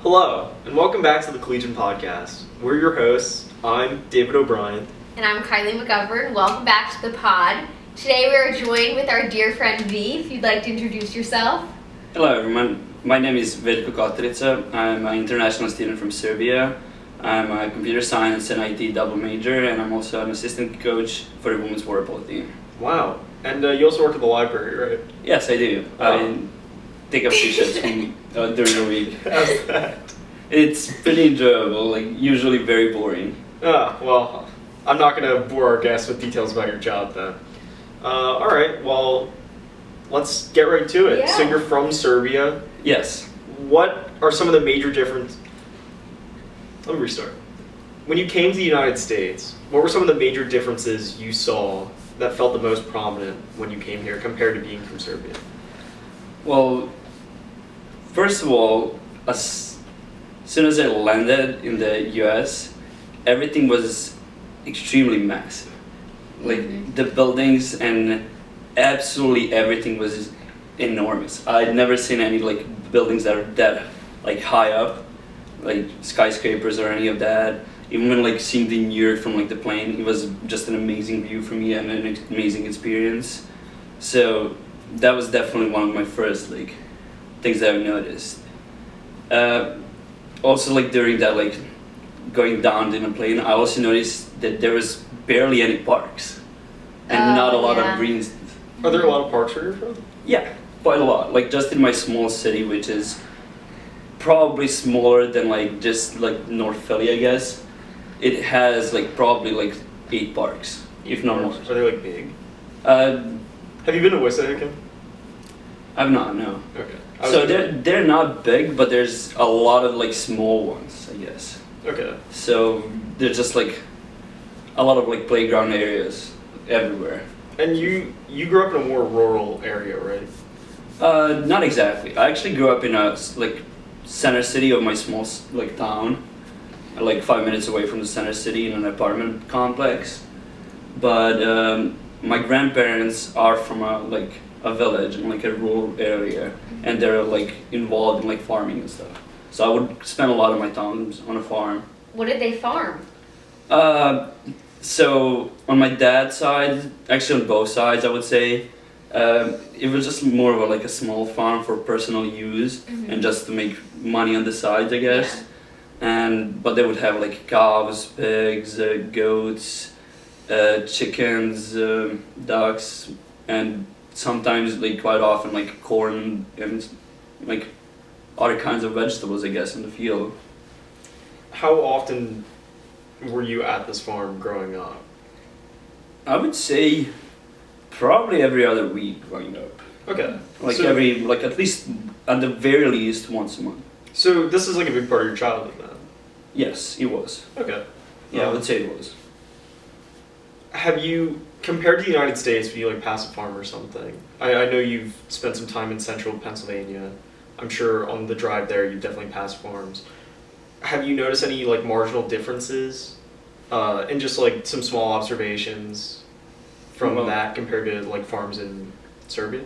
Hello, and welcome back to the Collegian Podcast. We're your hosts. I'm David O'Brien. And I'm Kylie McGovern. Welcome back to the pod. Today we are joined with our dear friend V. If you'd like to introduce yourself. Hello everyone, my name is Veljko Kotrarica. I'm an international student from Serbia. I'm a computer science and IT double major, and I'm also an assistant coach for the women's water polo team. Wow, and you also work at the library, right? Yes, I do. I take up two shifts during the week. How's that? It's pretty enjoyable, usually very boring. Well, I'm not going to bore our guests with details about your job then. Alright, well, let's get right to it. Yeah. So you're from Serbia. Yes. What are some of the major differences? Let me restart. When you came to the United States, what were some of the major differences you saw that felt the most prominent when you came here compared to being from Serbia? Well, first of all, as soon as I landed in the US, everything was extremely massive. The buildings and absolutely everything was enormous. I'd never seen any buildings that are that high up, like skyscrapers or any of that. Even when seeing the New York from the plane, it was just an amazing view for me and an amazing experience. So that was definitely one of my first things that I noticed. Also during that going down in a plane, I also noticed that there was barely any parks and not a lot of green. Are there a lot of parks where you're from? Yeah, quite a lot. Just in my small city, which is probably smaller than just North Philly, I guess. It has probably 8 parks, if not more. Are they big? Have you been to Wissahickon? I've not, no. Okay. So they're not big, but there's a lot of small ones, I guess. Okay. So there's just a lot of playground areas everywhere. And you grew up in a more rural area, right? Not exactly. I actually grew up in a center city of my small town, 5 minutes away from the center city in an apartment complex. But my grandparents are from a village in a rural area, and they're involved in farming and stuff. So I would spend a lot of my time on a farm. What did they farm? So on my dad's side, actually on both sides, I would say, it was just more of a small farm for personal use and just to make money on the sides, I guess. Yeah. But they would have cows, pigs, goats, chickens, ducks, and sometimes quite often corn and other kinds of vegetables, I guess, in the field. How often were you at this farm growing up? I would say probably every other week growing up. Okay. At least, at the very least, once a month. So this is a big part of your childhood then? Yes, it was. Okay. Yeah, I would say it was. Have you, compared to the United States, when you pass a farm or something, I know you've spent some time in central Pennsylvania. I'm sure on the drive there you've definitely passed farms. Have you noticed any marginal differences in just some small observations from that compared to farms in Serbia?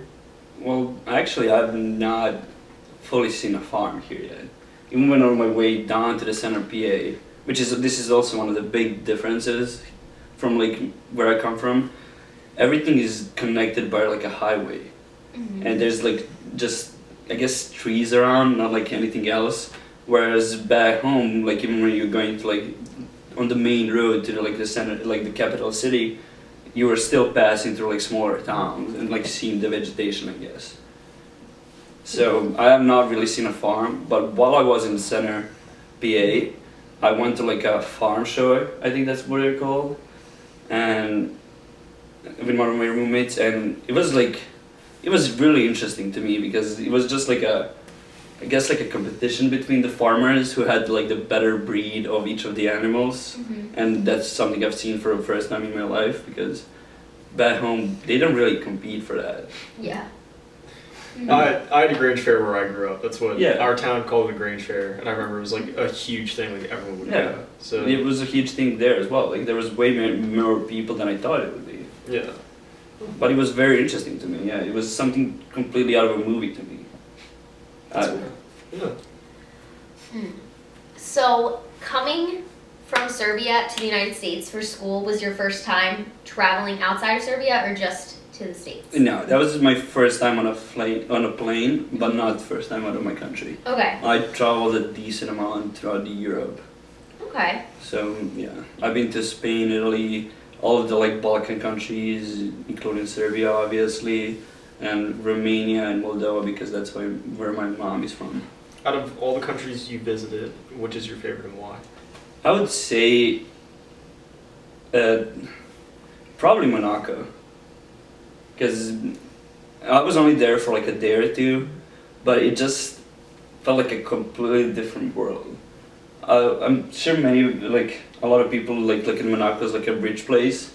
Well, actually I've not fully seen a farm here yet. Even when on my way down to the center PA, this is also one of the big differences from where I come from. Everything is connected by a highway, and there's just I guess trees around, not anything else. Whereas back home, even when you're going to on the main road to the center, the capital city, you were still passing through smaller towns and seeing the vegetation, I guess. So I have not really seen a farm, but while I was in the center PA, I went to a farm show, I think that's what they're called, and with one of my roommates, and it was really interesting to me because it was just a competition between the farmers who had the better breed of each of the animals, and that's something I've seen for the first time in my life, because back home they don't really compete for that. Yeah. I had a Grange Fair where I grew up. That's what our town called it, a Grange Fair, and I remember it was a huge thing. Everyone would go. So it was a huge thing there as well. There was way more people than I thought it would be. Yeah. But it was very interesting to me. Yeah, it was something completely out of a movie to me. Yeah. So, coming from Serbia to the United States for school was your first time traveling outside of Serbia or just to the States? No, that was my first time on a plane, but not the first time out of my country. Okay. I traveled a decent amount throughout Europe. Okay. So yeah, I've been to Spain, Italy, all of the like Balkan countries, including Serbia, obviously, and Romania and Moldova because that's where my mom is from. Out of all the countries you visited, which is your favorite and why? I would say probably Monaco, because I was only there for like a day or two, but it just felt like a completely different world. I'm sure a lot of people like look at Monaco as like a rich place,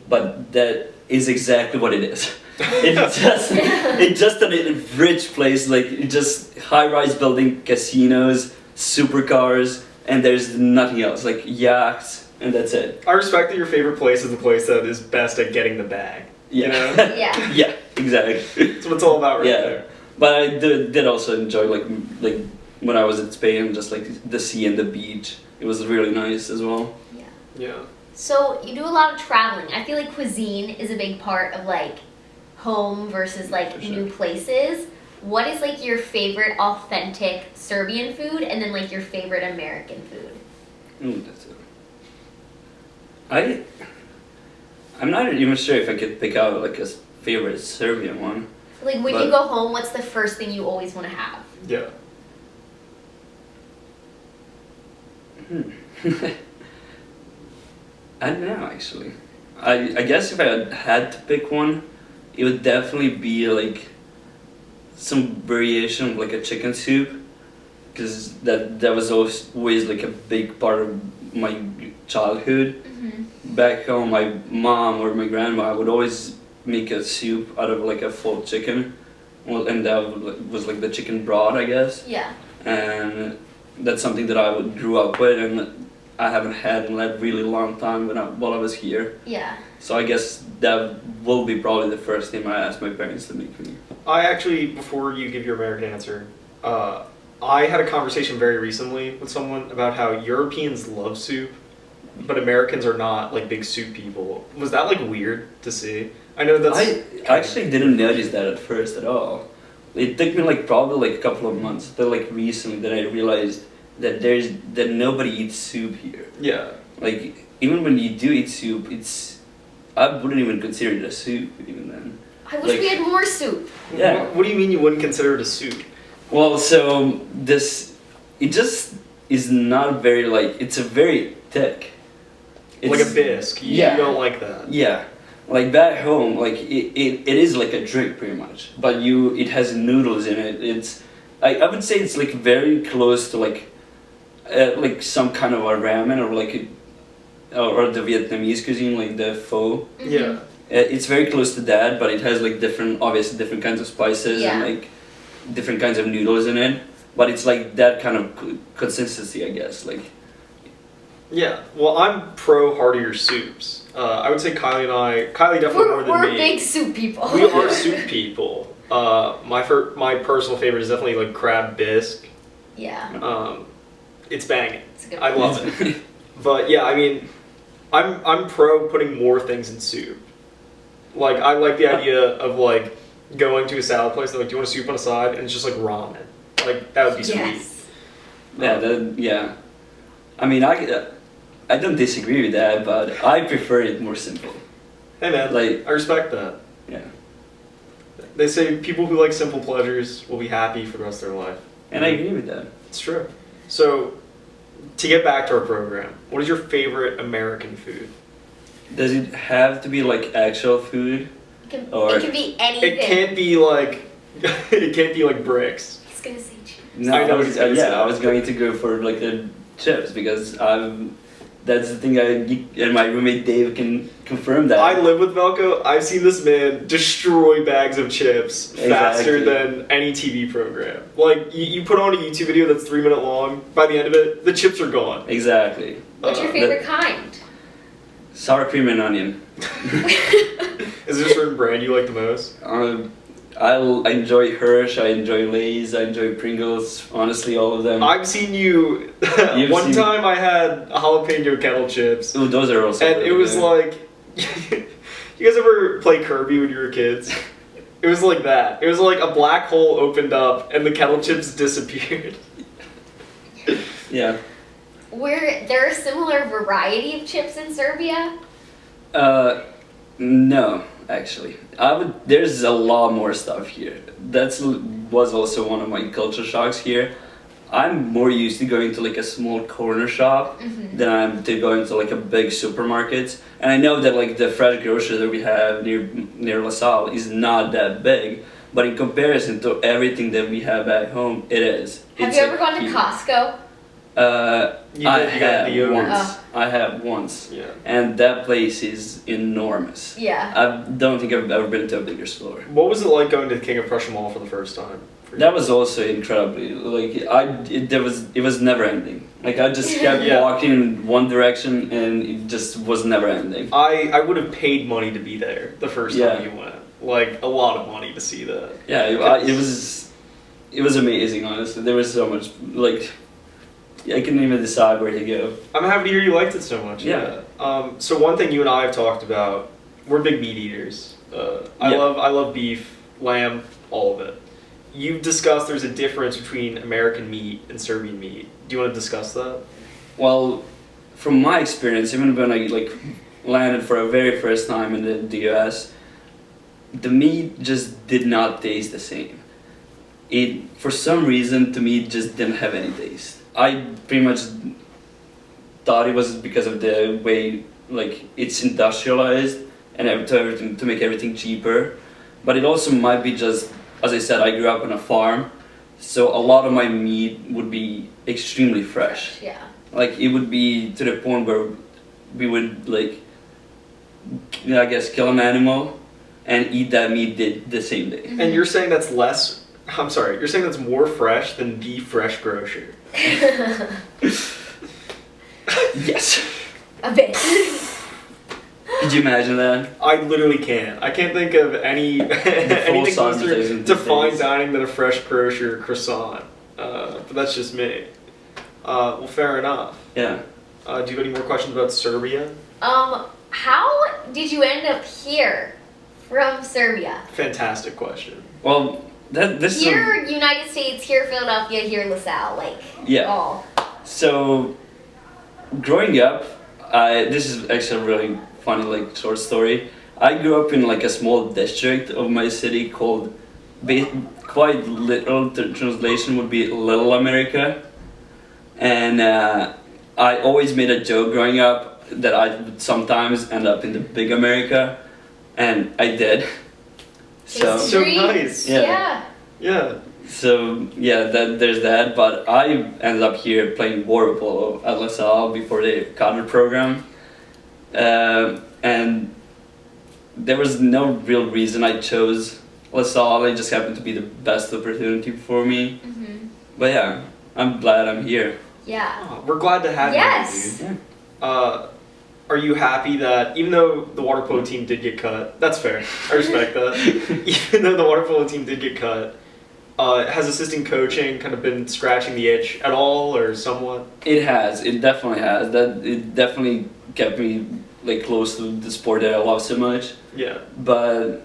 but that is exactly what it is. It's just a rich place, like just high-rise building, casinos, supercars, and there's nothing else, like yachts, and that's it. I respect that your favorite place is the place that is best at getting the bag. Yeah. You know? Yeah. Yeah, exactly. That's what it's all about right Yeah. there. But I did also enjoy like when I was in Spain, just like the sea and the beach. It was really nice as well. Yeah. So, you do a lot of traveling. I feel like cuisine is a big part of like home versus like For sure. new places. What is like your favorite authentic Serbian food and then like your favorite American food? Ooh, that's it. I'm not even sure if I could pick out like a favorite Serbian one. Like when But- you go home, what's the first thing you always want to have? Yeah. I don't know actually. I guess if I had to pick one, it would definitely be like some variation of like a chicken soup, because that was always like a big part of my childhood. Back home, my mom or my grandma would always make a soup out of like a full chicken, well, and that was like the chicken broth, I guess. Yeah. And that's something that I grew up with, and I haven't had in a really long time while I was here. Yeah. So I guess that will be probably the first thing I ask my parents to make me. I actually, before you give your American answer, I had a conversation very recently with someone about how Europeans love soup, but Americans are not like big soup people. Was that like weird to see? I know that's. I actually didn't notice that at first at all. It took me like probably like a couple of months, till like recently, that I realized that nobody eats soup here. Yeah. Like even when you do eat soup, I wouldn't even consider it a soup even then. I wish we had more soup. Yeah. What do you mean you wouldn't consider it a soup? Well, so it just is not very like, it's a very thick. Like a bisque. You Yeah. don't like that. Yeah, like back home, like it is like a drink pretty much, but it has noodles in it. I would say it's like very close to like some kind of a ramen or the Vietnamese cuisine, like the pho. Yeah. It's very close to that, but it has like obviously different kinds of spices Yeah. and like different kinds of noodles in it. But it's like that kind of consistency, I guess. Like. Yeah. Well, I'm pro heartier soups. I would say Kylie definitely more than We're me. big soup people. We are soup people. My personal favorite is definitely like crab bisque. Yeah. It's banging. It's a good I one. love it. But yeah, I mean, I'm pro putting more things in soup. Like I like the idea of like going to a salad place. They're like, do you want a soup on a side? And it's just like ramen. Like that would be sweet. Yes. Yeah. I mean, I don't disagree with that, but I prefer it more simple. Hey man, Like- I respect that. Yeah. They say people who like simple pleasures will be happy for the rest of their life. And I agree with that. It's true. So, to get back to our program, what is your favorite American food? Does it have to be like actual food? Or- It can be anything. It can't be like it can't be like bricks. He's gonna say cheese. No, I know what he's gonna say. I was going to go for like the chips because that's the thing and my roommate Dave can confirm that. I live with Veljko. I've seen this man destroy bags of chips faster Exactly. than any TV program. Like you put on a YouTube video that's 3 minutes long. By the end of it, the chips are gone. Exactly. What's your favorite kind? Sour cream and onion. Is there a certain brand you like the most? I enjoy Hirsch, I enjoy Lay's, I enjoy Pringles. Honestly, all of them. I've seen you. You've One seen- time I had jalapeno kettle chips, Ooh, those are also. and really it was good. like, you guys ever play Kirby when you were kids? It was like that. It was like a black hole opened up and the kettle chips disappeared. Yeah. Were there a similar variety of chips in Serbia? No, actually, There's a lot more stuff here. Was also one of my culture shocks here. I'm more used to going to like a small corner shop than I am to going to like a big supermarket. And I know that like the fresh grocery that we have near Salle is not that big, but in comparison to everything that we have at home, it is. Have It's you like ever gone to huge. Costco? You got the yogurt. once. I have once, Yeah. and that place is enormous. Yeah. I don't think I've ever been to a bigger store. What was it like going to the King of Prussia Mall for the first time? for you? That was also incredibly like it was never ending. Like I just kept Yeah. walking in one direction and it just was never ending. I would have paid money to be there the first Yeah. time you went. Like a lot of money to see that. Yeah, it was amazing. Honestly, there was so much like I couldn't even decide where to go. I'm happy to hear you liked it so much. Yeah. So one thing you and I have talked about, we're big meat eaters. I Yeah. love beef, lamb, all of it. You've discussed there's a difference between American meat and Serbian meat. Do you want to discuss that? Well, from my experience, even when I like landed for a very first time in the US, the meat just did not taste the same. It for some reason to me it just didn't have any taste. I pretty much thought it was because of the way like it's industrialized and everything to make everything cheaper, but it also might be just, as I said, I grew up on a farm, so a lot of my meat would be extremely fresh. Yeah. Like it would be to the point where we would like, I guess, kill an animal and eat that meat the same day. And you're saying that's less. I'm sorry. You're saying that's more fresh than the fresh grocer. Yes. A bit. Could you imagine that? I literally can't. I can't think of any anything closer advertising to these fine days. dining than a fresh grocer croissant. But that's just me. Well, fair enough. Yeah. Do you have any more questions about Serbia? How did you end up here from Serbia? Fantastic question. Well, this is Here, United States, here, Philadelphia, here, LaSalle, like, Yeah. all. So, growing up, this is actually a really funny like short story. I grew up in like a small district of my city called, quite literal translation would be Little America, and I always made a joke growing up that I would sometimes end up in the Big America, and I did. So. It's So Street. nice. Yeah. Yeah. Yeah. So yeah, there's that. But I ended up here playing water polo at LaSalle before the cadre program, and there was no real reason I chose LaSalle. It just happened to be the best opportunity for me. Mm-hmm. But yeah, I'm glad I'm here. Yeah. Oh, we're glad to have Yes. you, dude. Are you happy that even though the water polo team did get cut, that's fair. I respect that. Even though the water polo team did get cut, has assistant coaching kind of been scratching the itch at all or somewhat? It has. It definitely has. It definitely kept me like close to the sport that I love so much. Yeah. But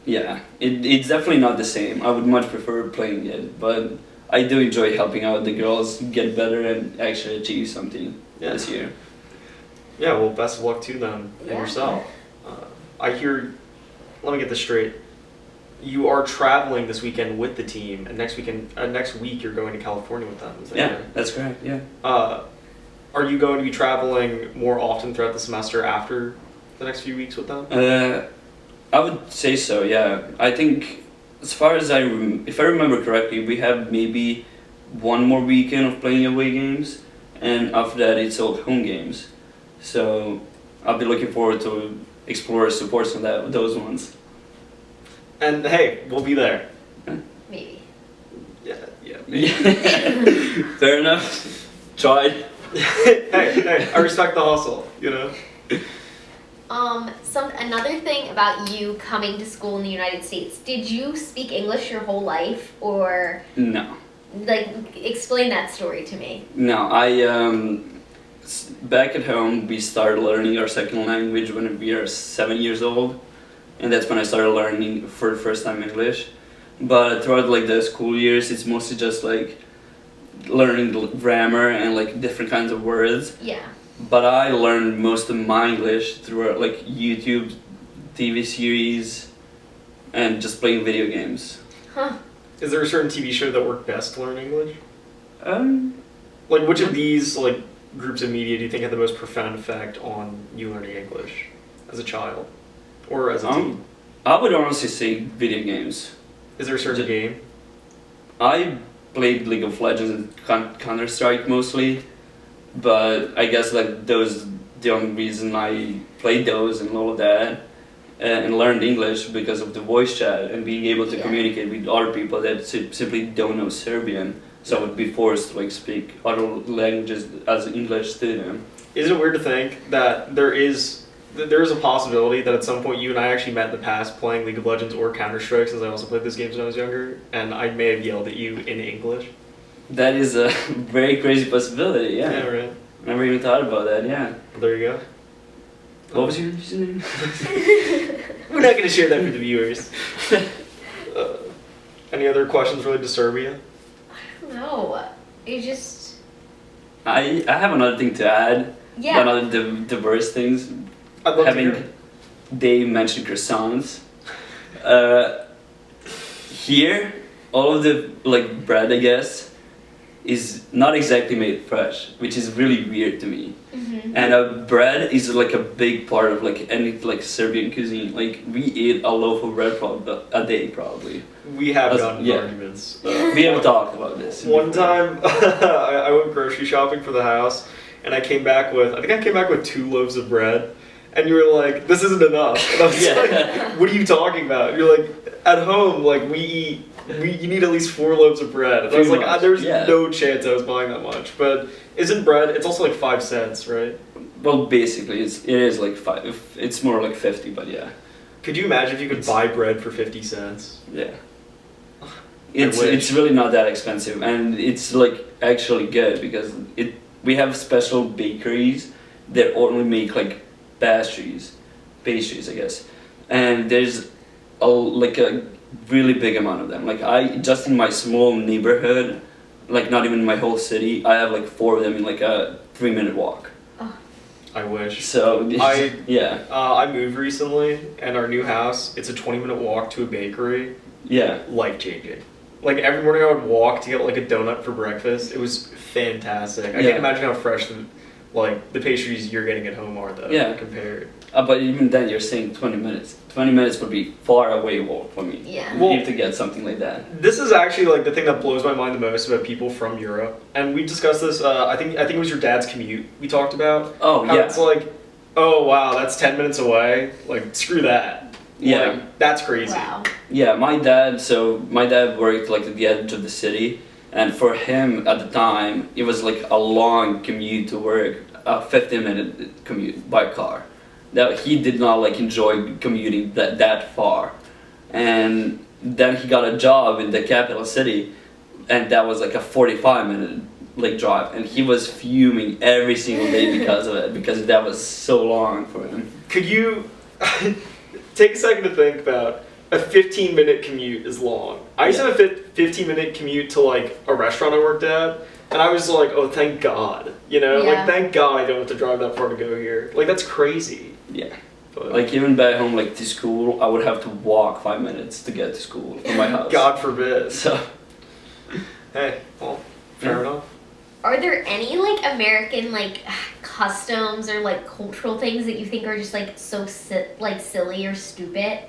yeah, it's definitely not the same. I would much prefer playing it, but I do enjoy helping out the girls get better and actually achieve something this year. Yeah, well, best of luck to them and Yeah. yourself. I hear, let me get this straight. You are traveling this weekend with the team, and next week you're going to California with them. Is that Yeah, correct? that's correct. Yeah. Are you going to be traveling more often throughout the semester after the next few weeks with them? I would say so. Yeah, I think as far as if I remember correctly, we have maybe one more weekend of playing away games, and after that it's all home games. So I'll be looking forward to explore supports on those ones. And hey, we'll be there. Maybe. Yeah. Yeah. Fair enough. Tried. hey, I respect the hustle, you know? Another thing about you coming to school in the United States, did you speak English your whole life, or No. like explain that story to me? No, back at home we started learning our second language when we are 7 years old, and that's when I started learning for the first time English. But throughout like the school years, it's mostly just like learning grammar and like different kinds of words. Yeah. But I learned most of my English through like YouTube, TV series, and just playing video games. Huh. Is there a certain TV show that worked best to learn English? Like which of these like groups of media do you think had the most profound effect on you learning English as a child or as a teen? I would honestly say video games. Is there a certain game? I played League of Legends and Counter-Strike mostly, but I guess like those the only reason I played those and all of that and learned English because of the voice chat and being able to communicate with other people that simply don't know Serbian, so I would be forced to like speak other languages as English to them. Is it weird to think that there is a possibility that at some point you and I actually met in the past playing League of Legends or Counter-Strike, since I also played those games when I was younger, and I may have yelled at you in English? That is a very crazy possibility, yeah. Yeah, right. Never even thought about that, yeah. Well, there you go. What was your username? We're not going to share that with the viewers. Any other questions related to Serbia? I don't know. It just... I have another thing to add. Yeah. One of the worst things. I'd love to hear it. They mentioned croissants. Here, all of the like bread, I guess, is not exactly made fresh, which is really weird to me. Mm-hmm. And bread is like a big part of like any like Serbian cuisine. Like we eat a loaf of bread a day probably. We have gotten in arguments. We have talked about this. One time, I went grocery shopping for the house, and I came back with 2 loaves of bread, and you were like, "This isn't enough." And I was like, "What are you talking about?" You're like, "At home, like you need at least 4 loaves of bread." And I was like, "There's no chance I was buying that much." But isn't bread? It's also like 5 cents, right? Well, basically, it is like 5. It's more like 50, but yeah. Could you imagine if you could buy bread for 50 cents? Yeah. It's really not that expensive, and it's like actually good because we have special bakeries that only make like pastries I guess, and there's a really big amount of them. Like I just in my small neighborhood, like not even in my whole city, I have like 4 of them in like a 3-minute walk. I wish. So yeah. I moved recently, and our new house, it's a 20-minute walk to a bakery. Yeah. Life changing. Like every morning I would walk to get like a donut for breakfast. It was fantastic. I can't imagine how fresh the pastries you're getting at home are though. Yeah. Compared. But even then you're saying 20 minutes. 20 minutes would be far away walk for me. Yeah. Well, you have to get something like that. This is actually like the thing that blows my mind the most about people from Europe. And we discussed this, I think it was your dad's commute we talked about. Oh, how yeah. It's like, oh wow, that's 10 minutes away. Like, screw that. Yeah. Like, that's crazy. Wow. Yeah, my dad worked like at the edge of the city, and for him at the time, it was like a long commute to work, a 15-minute commute by car. That he did not like enjoy commuting that far. And then he got a job in the capital city, and that was like a 45-minute like drive, and he was fuming every single day because of it, because that was so long for him. Could you take a second to think about a 15-minute commute is long. I used to have a 15-minute commute to like a restaurant I worked at, and I was like, oh, thank God. You know, like thank God I don't have to drive that far to go here. Like that's crazy. Yeah. But, like even back home, like to school, I would have to walk 5 minutes to get to school from my house. God forbid. So. Hey, well, fair enough. Are there any like American like customs or like cultural things that you think are just like so silly or stupid?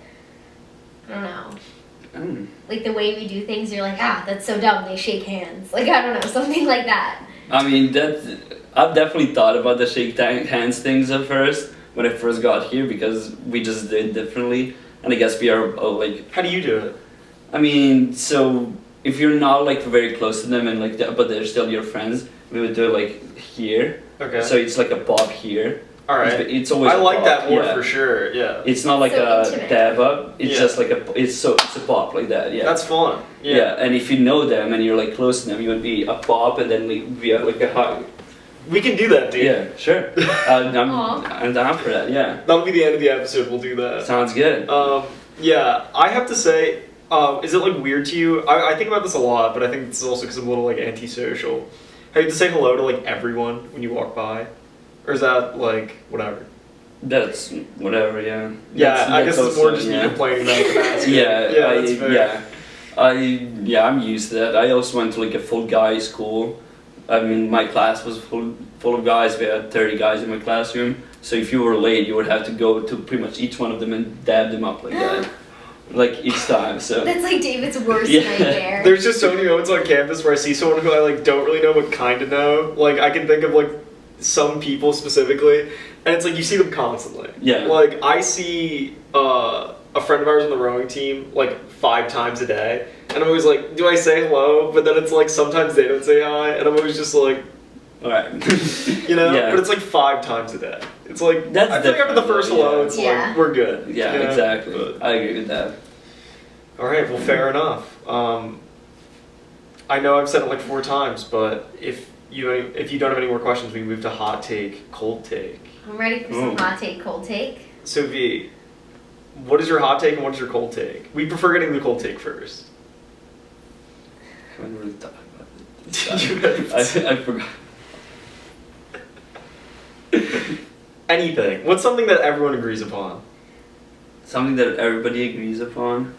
I don't know. Like the way we do things, you're like, that's so dumb. They shake hands. Like I don't know, something like that. I mean, I've definitely thought about the shake hands things at first when I first got here because we just did it differently, and I guess we are like. How do you do it? I mean, so if you're not like very close to them and like but they're still your friends, we would do it like here. Okay. So it's like a pop here, All right. It's always. I like pop, that more yeah. for sure. Yeah. It's not like So a intimate. dab up. It's Yeah. just like it's a pop like that. Yeah. That's fun. Yeah. And if you know them and you're like close to them, you would be a pop and then be like a hug. We can do that, dude. Yeah, sure. I'm down for that. Yeah. That'll be the end of the episode. We'll do that. Sounds good. Yeah, I have to say, is it like weird to you? I think about this a lot, but I think it's also because I'm a little like antisocial. Have you to say hello to like everyone when you walk by, or is that like whatever? That's whatever. Yeah. Yeah, I guess That's it's more also- just me yeah. complaining about the mask. Yeah, that's fair. I'm used to that. I also went to like a full guy school. I mean, my class was full of guys. We had 30 guys in my classroom. So if you were late, you would have to go to pretty much each one of them and dab them up like that, like each time. So That's like David's worst Yeah. nightmare. There's just so many moments on campus where I see someone who I like don't really know but kind of know. Like I can think of like some people specifically, and it's like you see them constantly. Yeah. Like I see a friend of ours on the rowing team like 5 times a day, and I'm always like, do I say hello? But then it's like sometimes they don't say hi, and I'm always just like, all right. you know. Yeah. But it's like 5 times a day. It's like That's I feel like after the different, first hello, yeah. it's Yeah. like we're good. Yeah, you know? exactly. But- I agree with that. all right, well, fair enough. I know I've said it like 4 times, but if you don't have any more questions, we can move to hot take, cold take. I'm ready for some Ooh. hot take, cold take. So V, what is your hot take and what is your cold take? We prefer getting the cold take first. I haven't really thought about You it. haven't. I forgot. Anything. What's something that everyone agrees upon? Something that everybody agrees upon.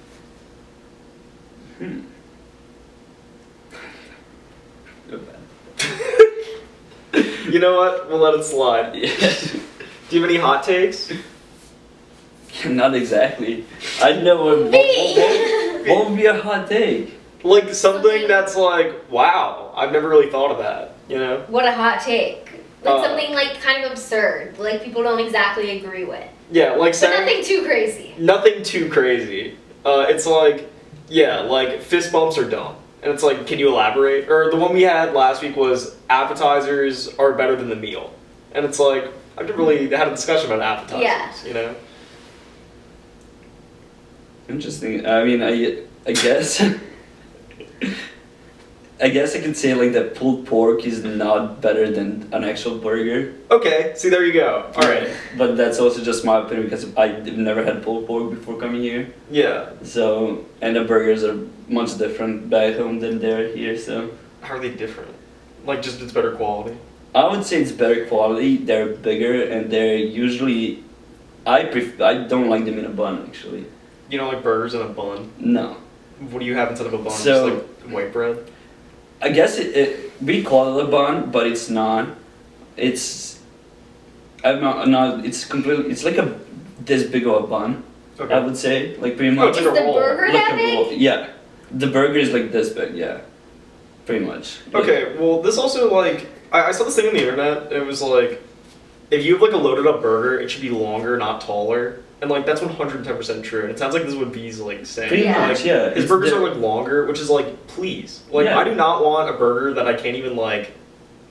Go bad. You know what? We'll let it slide. Yeah. Do you have any hot takes? Not exactly. I know what would be a hot take. Like something that's like, wow, I've never really thought of that. You know? What a hot take. Like Uh, something like kind of absurd, like people don't exactly agree with. Yeah, like But saying nothing too crazy. nothing too crazy. It's like, yeah, like fist bumps are dumb. And it's like, can you elaborate? Or the one we had last week was appetizers are better than the meal. And it's like, I've never really had a discussion about appetizers, Yeah. you know? Interesting. I mean, I guess I guess I could say like that pulled pork is not better than an actual burger. Okay, see, there you go. All right. But that's also just my opinion because I've never had pulled pork before coming here. Yeah. So, and the burgers are much different back home than they're here. So, How are they different? Like, just it's better quality? I would say it's better quality. They're bigger and they're usually. I don't like them in a bun actually. You know, like burgers in a bun? No. What do you have instead of a bun? So- just like white bread? I guess we call it a bun, but it's not. It's. I'm not. It's completely. It's like this big of a bun. Okay. I would say, like pretty Oh, much. it's Is like a the roll. burger Like that a big? roll. Yeah, the burger is like this big. Yeah, pretty much. Like- Okay, well, this also, like, I saw this thing on the internet, and it was like, if you have, like, a loaded up burger, it should be longer, not taller. And, like, that's 110% true. And it sounds like this is what B's, like, saying. Pretty Yeah. much, yeah. His It's burgers the- are, like, longer, which is, like, please. Like, Yeah. I do not want a burger that I can't even, like,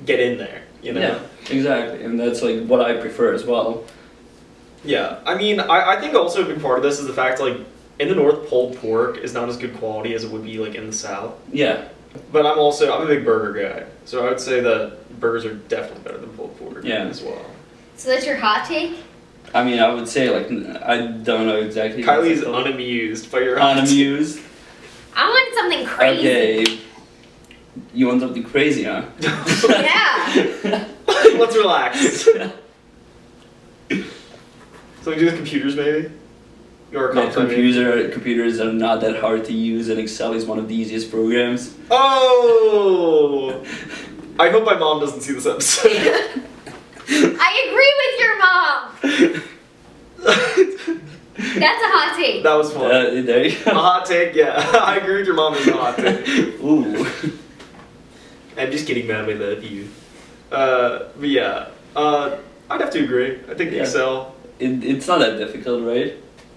get in there, you know? Yeah, exactly, and that's like what I prefer as well. Yeah, I mean, I think also a big part of this is the fact, like, in the north, pulled pork is not as good quality as it would be, like, in the south. Yeah, But I'm a big burger guy. So I would say that burgers are definitely better than pulled pork Yeah. as well. So that's your hot take? I mean, I would say like I don't know exactly. Kylie's what's it called. unamused by your Unamused. I want something crazy. Okay, you want something crazy, huh? Yeah. Let's relax. So we do with computers, maybe? Or No, computer. computers are not that hard to use, and Excel is one of the easiest programs. Oh! I hope my mom doesn't see this episode. I agree with your mom. That's a hot take. That was fun. There you A go. hot take, yeah. I agree with your mom is a hot take. Ooh. I'm just kidding, man. I love you. But yeah, I'd have to agree. I think Yeah. Excel, It's not that difficult, right?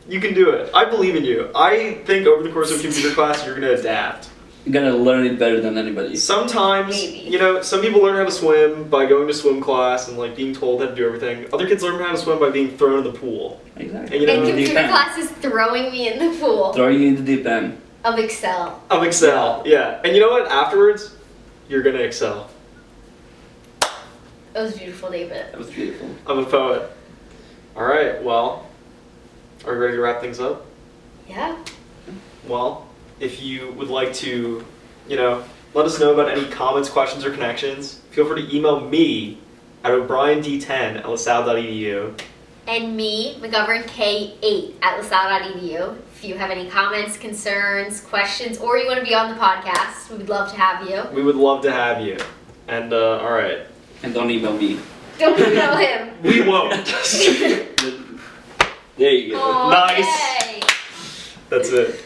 you can do it. I believe in you. I think over the course of computer class, you're gonna adapt. You gotta learn it better than anybody. Sometimes, Maybe. you know, some people learn how to swim by going to swim class and like being told how to do everything. Other kids learn how to swim by being thrown in the pool. Exactly. And, you know, And deep computer end. class is throwing me in the pool Throwing you in the deep end. of Excel. of Excel, yeah. And you know what? Afterwards, you're gonna excel. That was beautiful, David. That was beautiful. I'm a poet. All right. Well, are we ready to wrap things up? Yeah. Well, if you would like to, you know, let us know about any comments, questions, or connections, feel free to email me at o'briend10@lasalle.edu. And me, McGovern_K8@lasalle.edu. If you have any comments, concerns, questions, or you want to be on the podcast, we would love to have you. We would love to have you. And, all right. And don't email me. Don't email him. We won't. There you go. Aw, Nice. yay. That's it.